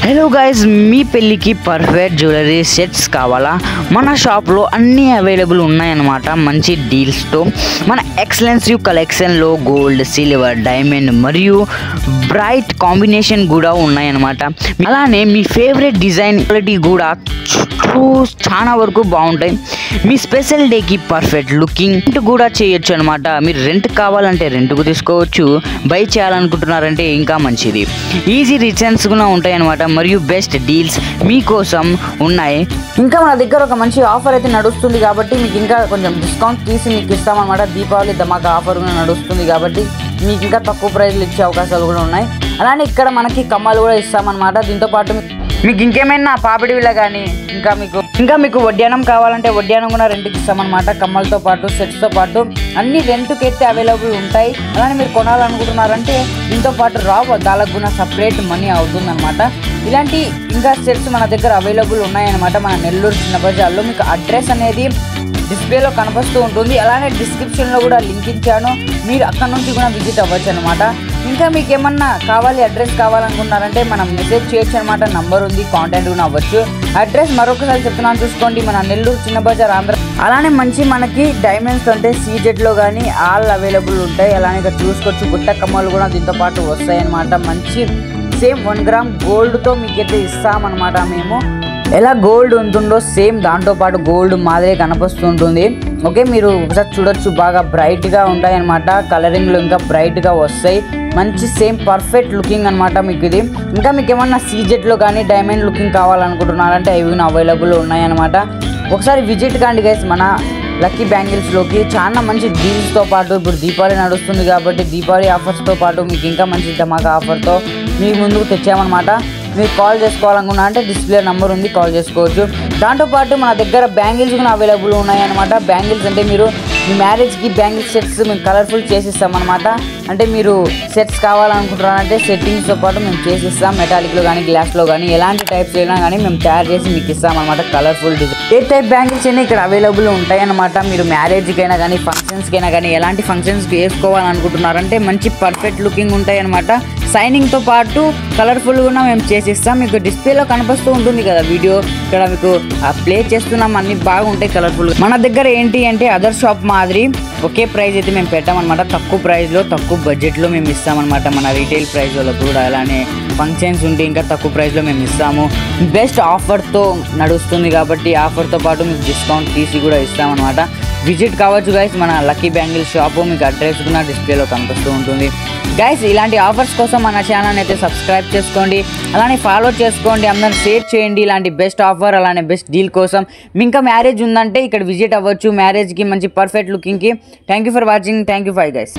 Hello guys, మీ పెళ్ళికి perfect jewellery sets కావాలా? మన షాప్లో అన్నీ అవైలబుల్ ఉన్నాయన్నమాట. మంచి డీల్స్తో మన ఎక్సలెన్సివ్ కలెక్షన్లో గోల్డ్, సిల్వర్, డైమండ్ మరియు బ్రైట్ కాంబినేషన్ కూడా ఉన్నాయన్నమాట. అలానే మీ ఫేవరెట్ డిజైన్ క్వాలిటీ కూడా చాలా వరకు బాగుంటాయి. మీ స్పెషల్ డేకి పర్ఫెక్ట్ లుకింగ్ రెంట్ కూడా చేయొచ్చు అనమాట. మీరు రెంట్ కావాలంటే రెంట్కు తీసుకోవచ్చు, బై చేయాలనుకుంటున్నారంటే ఇంకా మంచిది. ఈజీ రిటర్న్స్ కూడా ఉంటాయి అనమాట. మరియు బెస్ట్ డీల్స్ మీకోసం ఉన్నాయి. ఇంకా మన దగ్గర ఒక మంచి ఆఫర్ అయితే నడుస్తుంది కాబట్టి మీకు ఇంకా కొంచెం డిస్కౌంట్ తీసి మీకు ఇస్తామన్నమాట. దీపావళి ధమాకా ఆఫర్ కూడా నడుస్తుంది కాబట్టి మీకు ఇంకా తక్కువ ప్రైస్లు ఇచ్చే అవకాశాలు కూడా ఉన్నాయి. అలానే ఇక్కడ మనకి కమ్మలు కూడా ఇస్తామన్నమాట. దీంతోపాటు మీకు ఇంకేమైనా పాపిడి విల్ల కానీ ఇంకా మీకు వడ్డానం కావాలంటే వడ్డానం కూడా రెంట్కి ఇస్తామన్నమాట. కమ్మలతో పాటు సెట్స్తో పాటు అన్ని రెంట్కి అయితే అవైలబుల్ ఉంటాయి. అలానే మీరు కొనాలనుకుంటున్నారంటే దీంతో పాటు రావు దానికి కూడా సపరేట్ మనీ అవుతుందన్నమాట. ఇలాంటి ఇంకా సెట్స్ మన దగ్గర అవైలబుల్ ఉన్నాయన్నమాట. మన నెల్లూరు చిన్న బజార్లో మీకు అడ్రస్ అనేది డిస్ప్లేలో కనిపిస్తూ ఉంటుంది. అలానే డిస్క్రిప్షన్లో కూడా లింక్ ఇచ్చాను, మీరు అక్కడ నుంచి కూడా విజిట్ అవ్వచ్చు అనమాట. ఇంకా మీకు ఏమన్నా అడ్రస్ కావాలనుకున్నారంటే మనం మెసేజ్ చేయొచ్చు అనమాట. నంబర్ ఉంది, కాంటాక్ట్ కూడా అవ్వచ్చు. అడ్రస్ మరొకసారి చెప్తున్నాను చూసుకోండి, మన నెల్లూరు చిన్న బజార్ ఆంధ్ర. అలానే మంచి మనకి డైమండ్స్ అంటే సీజెడ్లో కానీ ఆల్ అవైలబుల్ ఉంటాయి. అలానే ఇక్కడ చూసుకోవచ్చు, గుట్ట కమ్మలు కూడా దీంతో పాటు వస్తాయి అనమాట. మంచి సేమ్ 1 గ్రామ్ గోల్డ్తో మీకైతే ఇస్తామన్నమాట. మేము ఎలా గోల్డ్ ఉంటుందో సేమ్ దాంతోపాటు గోల్డ్ మాదిరే కనిపిస్తుంటుంది. ఓకే, మీరు ఒకసారి చూడొచ్చు, బాగా బ్రైట్గా ఉంటాయి అనమాట. కలరింగ్లో ఇంకా బ్రైట్గా వస్తాయి. మంచి సేమ్ పర్ఫెక్ట్ లుకింగ్ అనమాట మీకు ఇది. ఇంకా మీకు ఏమన్నా సీజెట్లో కానీ డైమండ్ లుకింగ్ కావాలనుకుంటున్నారంటే అవి అవైలబుల్ ఉన్నాయన్నమాట. ఒకసారి విజిట్ కాండి గైస్ మన లక్కీ బ్యాంగిల్స్లోకి. చాలా మంచి డీల్స్తో పాటు ఇప్పుడు దీపావళి నడుస్తుంది కాబట్టి దీపావళి ఆఫర్స్తో పాటు మీకు ఇంకా మంచి ధమాకా ఆఫర్తో మీకు ముందుకు తెచ్చామన్నమాట. మీరు కాల్ చేసుకోవాలనుకున్నా అంటే డిస్ప్లే నెంబర్ ఉంది, కాల్ చేసుకోవచ్చు. దాంతోపాటు మన దగ్గర బ్యాంగిల్స్ కూడా అవైలబుల్ ఉన్నాయన్నమాట. బ్యాంగిల్స్ అంటే మీరు మీ మ్యారేజ్కి బ్యాంగిల్స్ సెట్స్ మేము కలర్ఫుల్ చేసిస్తామన్నమాట. అంటే మీరు సెట్స్ కావాలనుకుంటున్నారంటే సెట్టింగ్స్తో పాటు మేము చేసిస్తాం. మెటాలిక్లో కానీ గ్లాస్లో కానీ ఎలాంటి టైప్స్ అయినా కానీ మేము తయారు చేసి మీకు ఇస్తామన్నమాట. కలర్ఫుల్ డిజైన్ ఏ టైప్ బ్యాంగిల్స్ అయినా ఇక్కడ అవైలబుల్ ఉంటాయి అన్నమాట. మీరు మ్యారేజ్కైనా కానీ ఫంక్షన్స్కైనా కానీ ఎలాంటి ఫంక్షన్స్కి వేసుకోవాలనుకుంటున్నారంటే మంచి పర్ఫెక్ట్ లుకింగ్ ఉంటాయి అన్నమాట. సైనింగ్తో పాటు కలర్ఫుల్ కూడా మేము చేసిస్తాం. మీకు డిస్ప్లేలో కనిపిస్తూ ఉంటుంది కదా వీడియో, ఇక్కడ మీకు ప్లే చేస్తున్నాం. అన్ని బాగుంటాయి కలర్ఫుల్. మన దగ్గర ఏంటి అంటే అదర్ షాప్ మాదిరి ఒకే ప్రైస్ అయితే మేము పెట్టామన్నమాట. తక్కువ ప్రైస్లో తక్కువ బడ్జెట్లో మేము ఇస్తామన్నమాట. మన రీటైల్ ప్రైస్ వాళ్ళకు కూడా అలానే ఫంక్షన్స్ ఉంటే ఇంకా తక్కువ ప్రైస్లో మేము ఇస్తాము. బెస్ట్ ఆఫర్తో నడుస్తుంది కాబట్టి ఆఫర్తో పాటు మీకు డిస్కౌంట్ తీసి కూడా ఇస్తామన్నమాట. విజిట్ కావచ్చు గైస్ మన లక్కీ బ్యాంగిల్ షాపు. మీకు అడ్రస్ కూడా డిస్ప్లేలో కనిపిస్తూ ఉంటుంది గైస్. ఇలాంటి ఆఫర్స్ కోసం మన ఛానల్ అయితే సబ్స్క్రైబ్ చేసుకోండి, అలానే ఫాలో చేసుకోండి, అందరూ షేర్ చేయండి. ఇలాంటి బెస్ట్ ఆఫర్ అలానే బెస్ట్ డీల్ కోసం మీ ఇంకా మ్యారేజ్ ఉందంటే ఇక్కడ విజిట్ అవ్వచ్చు. మ్యారేజ్కి మంచి పర్ఫెక్ట్ లుకింగ్కి. Thank you for watching. Thank you for guys.